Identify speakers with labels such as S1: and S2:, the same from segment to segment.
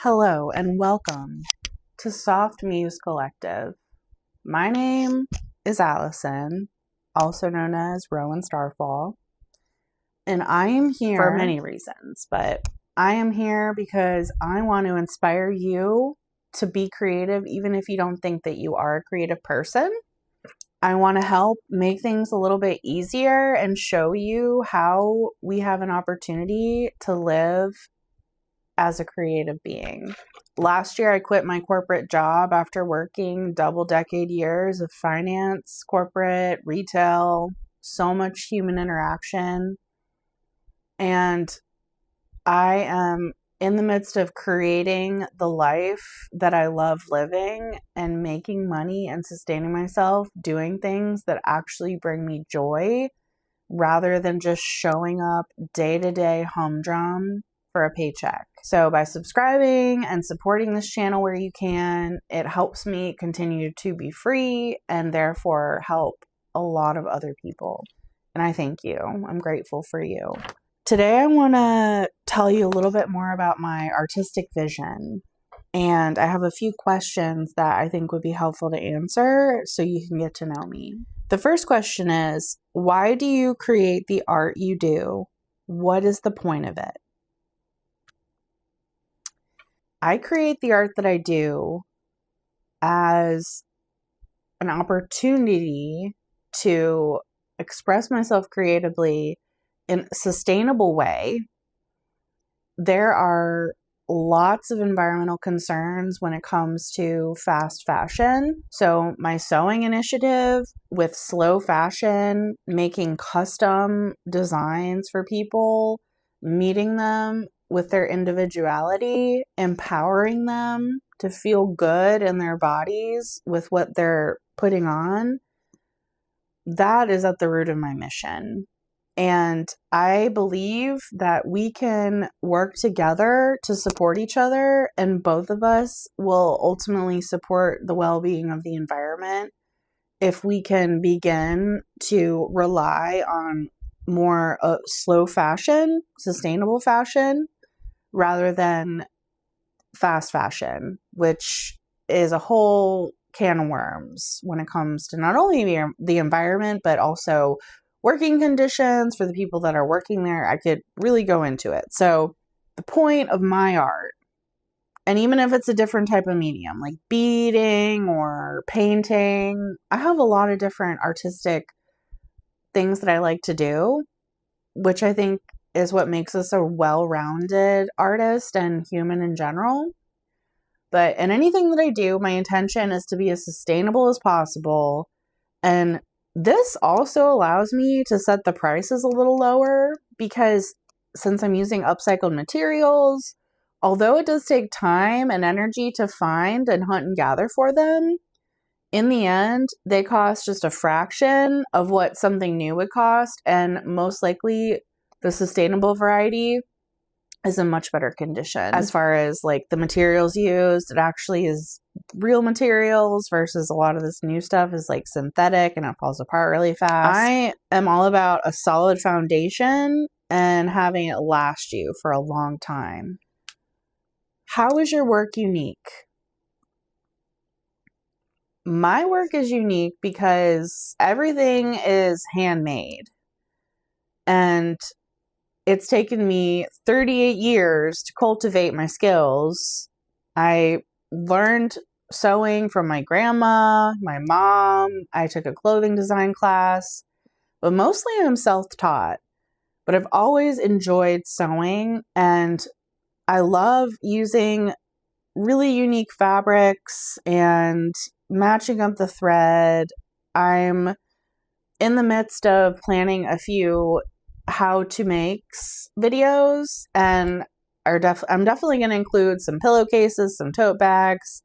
S1: Hello and welcome to Soft Muse Collective. My name is Allison, also known as Rowan Starfall, and I am here for many reasons, but I am here because I want to inspire you to be creative even if you don't think that you are a creative person. I want to help make things a little bit easier and show you how we have an opportunity to live as a creative being. Last year, I quit my corporate job after working double-decade years of finance, corporate, retail, so much human interaction. And I am in the midst of creating the life that I love living and making money and sustaining myself, doing things that actually bring me joy rather than just showing up day-to-day humdrum for a paycheck. So by subscribing and supporting this channel where you can, it helps me continue to be free and therefore help a lot of other people. And I thank you. I'm grateful for you. Today I want to tell you a little bit more about my artistic vision. And I have a few questions that I think would be helpful to answer so you can get to know me. The first question is, why do you create the art you do? What is the point of it? I create the art that I do as an opportunity to express myself creatively in a sustainable way. There are lots of environmental concerns when it comes to fast fashion. So my sewing initiative with slow fashion, making custom designs for people, meeting them with their individuality, empowering them to feel good in their bodies with what they're putting on, that is at the root of my mission. And I believe that we can work together to support each other, and both of us will ultimately support the well-being of the environment if we can begin to rely on more slow fashion, sustainable fashion, rather than fast fashion, which is a whole can of worms when it comes to not only the environment, but also working conditions for the people that are working there. I could really go into it. So the point of my art, and even if it's a different type of medium, like beading or painting, I have a lot of different artistic things that I like to do, which I think is what makes us a well-rounded artist and human in general. But in anything that I do, my intention is to be as sustainable as possible. And this also allows me to set the prices a little lower because since I'm using upcycled materials, although it does take time and energy to find and hunt and gather for them, in the end, they cost just a fraction of what something new would cost. And most likely the sustainable variety is in much better condition. As far as like the materials used, it actually is real materials versus a lot of this new stuff is like synthetic and it falls apart really fast. I am all about a solid foundation and having it last you for a long time. How is your work unique? My work is unique because everything is handmade. And it's taken me 38 years to cultivate my skills. I learned sewing from my grandma, my mom. I took a clothing design class, but mostly I'm self-taught. But I've always enjoyed sewing, and I love using really unique fabrics and matching up the thread. I'm in the midst of planning a few how to makes videos, and I'm definitely going to include some pillowcases, some tote bags.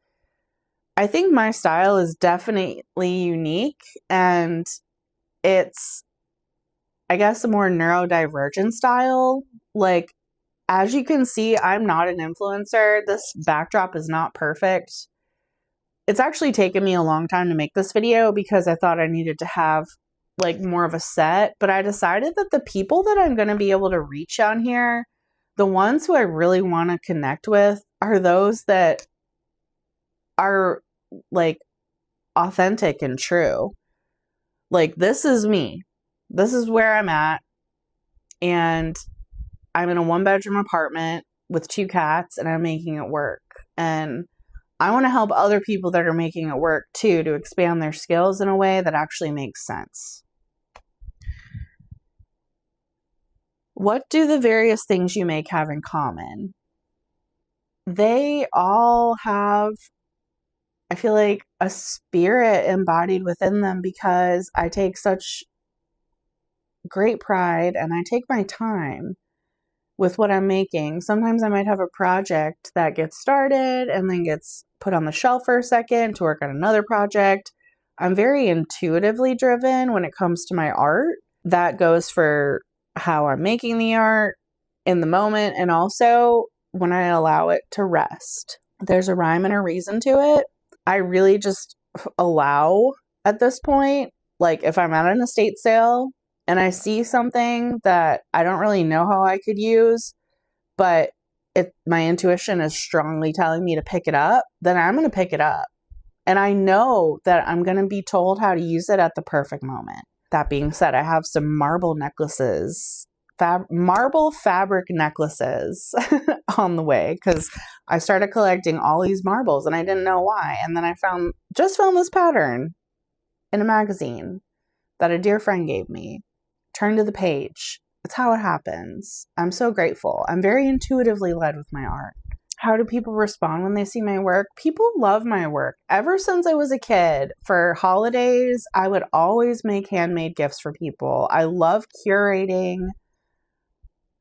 S1: I think my style is definitely unique, and it's, I guess, a more neurodivergent style. Like, as you can see, I'm not an influencer. This backdrop is not perfect. It's actually taken me a long time to make this video because I thought I needed to have like more of a set, but I decided that the people that I'm going to be able to reach on here, the ones who I really want to connect with are those that are like authentic and true. Like, this is me. This is where I'm at. And I'm in a 1-bedroom apartment with 2 cats and I'm making it work. And I want to help other people that are making it work too, to expand their skills in a way that actually makes sense. What do the various things you make have in common? They all have, I feel like, a spirit embodied within them, because I take such great pride and I take my time with what I'm making. Sometimes I might have a project that gets started and then gets put on the shelf for a second to work on another project. I'm very intuitively driven when it comes to my art. That goes for how I'm making the art in the moment, and also when I allow it to rest. There's a rhyme and a reason to it. I really just allow at this point. Like, if I'm at an estate sale and I see something that I don't really know how I could use, but if my intuition is strongly telling me to pick it up, then I'm going to pick it up. And I know that I'm going to be told how to use it at the perfect moment. That being said, I have some marble necklaces, marble fabric necklaces on the way, because I started collecting all these marbles and I didn't know why. And then I found this pattern in a magazine that a dear friend gave me. Turn to the page. That's how it happens. I'm so grateful. I'm very intuitively led with my art. How do people respond when they see my work? People love my work. Ever since I was a kid, for holidays, I would always make handmade gifts for people. I love curating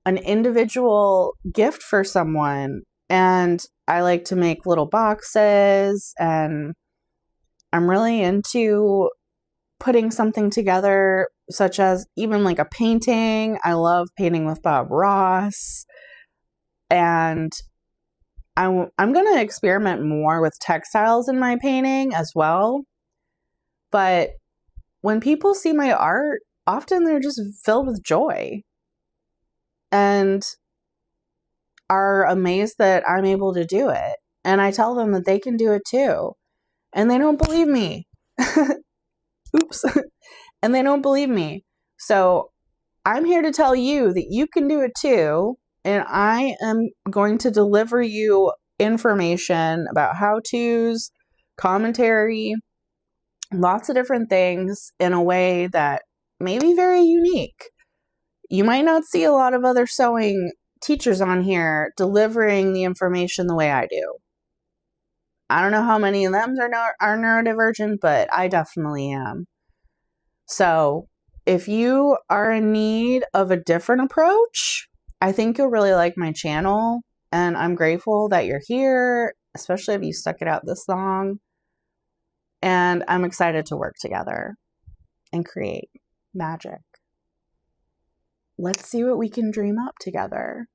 S1: an individual gift for someone, and I like to make little boxes, and I'm really into putting something together, such as even like a painting. I love painting with Bob Ross, and I'm going to experiment more with textiles in my painting as well. But when people see my art, often they're just filled with joy and are amazed that I'm able to do it. And I tell them that they can do it too. And they don't believe me. Oops. And they don't believe me. So I'm here to tell you that you can do it too. And I am going to deliver you information about how-tos, commentary, lots of different things in a way that may be very unique. You might not see a lot of other sewing teachers on here delivering the information the way I do. I don't know how many of them are neurodivergent, but I definitely am. So if you are in need of a different approach, I think you'll really like my channel, and I'm grateful that you're here, especially if you stuck it out this long. And I'm excited to work together and create magic. Let's see what we can dream up together.